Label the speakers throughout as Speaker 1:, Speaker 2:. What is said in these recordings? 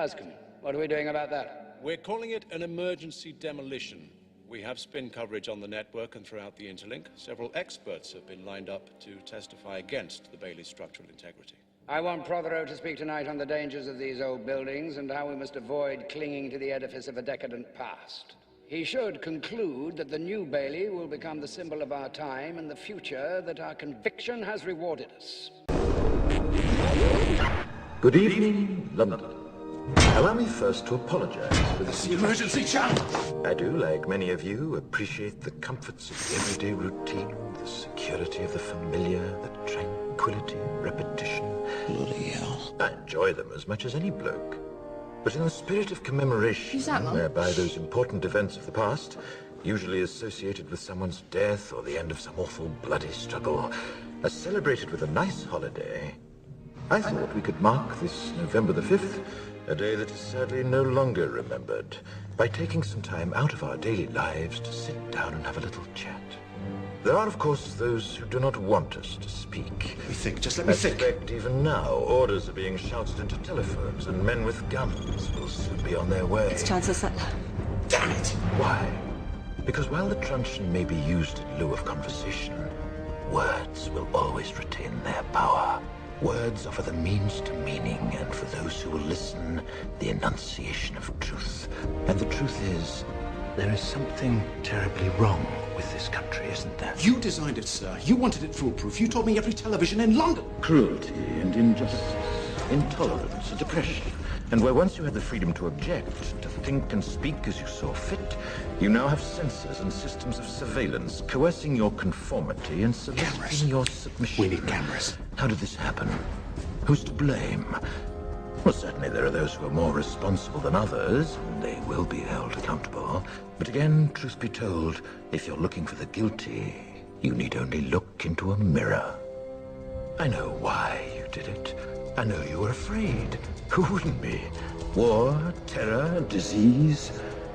Speaker 1: Ascom. What are we doing about that?
Speaker 2: We're calling it an emergency demolition. We have spin coverage on the network and throughout the interlink. Several experts have been lined up to testify against the Bailey's structural integrity.
Speaker 1: I want Prothero to speak tonight on the dangers of these old buildings and how we must avoid clinging to the edifice of a decadent past. He should conclude that the new Bailey will become the symbol of our time and the future that our conviction has rewarded us.
Speaker 3: Good evening, London. Allow me first to apologize for this
Speaker 4: emergency channel.
Speaker 3: I do, like many of you, appreciate the comforts of the everyday routine, the security of the familiar, the tranquility, repetition.
Speaker 4: Bloody hell.
Speaker 3: I enjoy them as much as any bloke. But in the spirit of commemoration, whereby those important events of the past, usually associated with someone's death or the end of some awful bloody struggle, are celebrated with a nice holiday, I thought we could mark this November the 5th, a day that is sadly no longer remembered, by taking some time out of our daily lives to sit down and have a little chat. There are, of course, those who do not want us to speak.
Speaker 4: Let me think, just let me think.
Speaker 3: I suspect even now, orders are being shouted into telephones, and men with guns will soon be on their way.
Speaker 5: It's Chancellor Sutler.
Speaker 4: Damn it!
Speaker 3: Why? Because while the truncheon may be used in lieu of conversation, words will always retain their power. Words offer the means to meaning, and for those who will listen, the enunciation of truth. And the truth is, there is something terribly wrong with this country, isn't there?
Speaker 4: You designed it, sir. You wanted it foolproof. You told me every television in London.
Speaker 3: Cruelty and injustice, intolerance and oppression. And where once you had the freedom to object, to think and speak as you saw fit, you now have censors and systems of surveillance coercing your conformity and soliciting your submission.
Speaker 4: We need cameras.
Speaker 3: How did this happen? Who's to blame? Well, certainly there are those who are more responsible than others, and they will be held accountable. But again, truth be told, if you're looking for the guilty, you need only look into a mirror. I know why you did it. I know you were afraid. Who wouldn't be? War, terror, disease.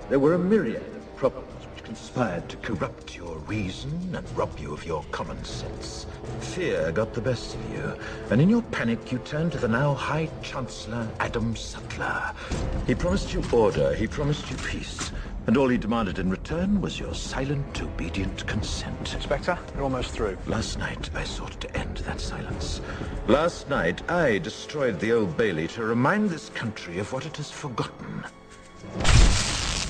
Speaker 3: There were a myriad of problems which conspired to corrupt your reason and rob you of your common sense. Fear got the best of you, and in your panic you turned to the now High Chancellor Adam Sutler. He promised you order, he promised you peace, and all he demanded in return was your silent, obedient consent.
Speaker 6: Inspector, you're almost through.
Speaker 3: Last night, I sought to end that silence. Last night, I destroyed the Old Bailey to remind this country of what it has forgotten.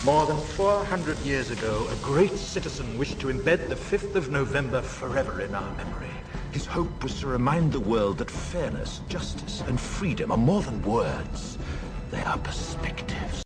Speaker 3: More than 400 years ago, a great citizen wished to embed the 5th of November forever in our memory. His hope was to remind the world that fairness, justice, and freedom are more than words. They are perspectives.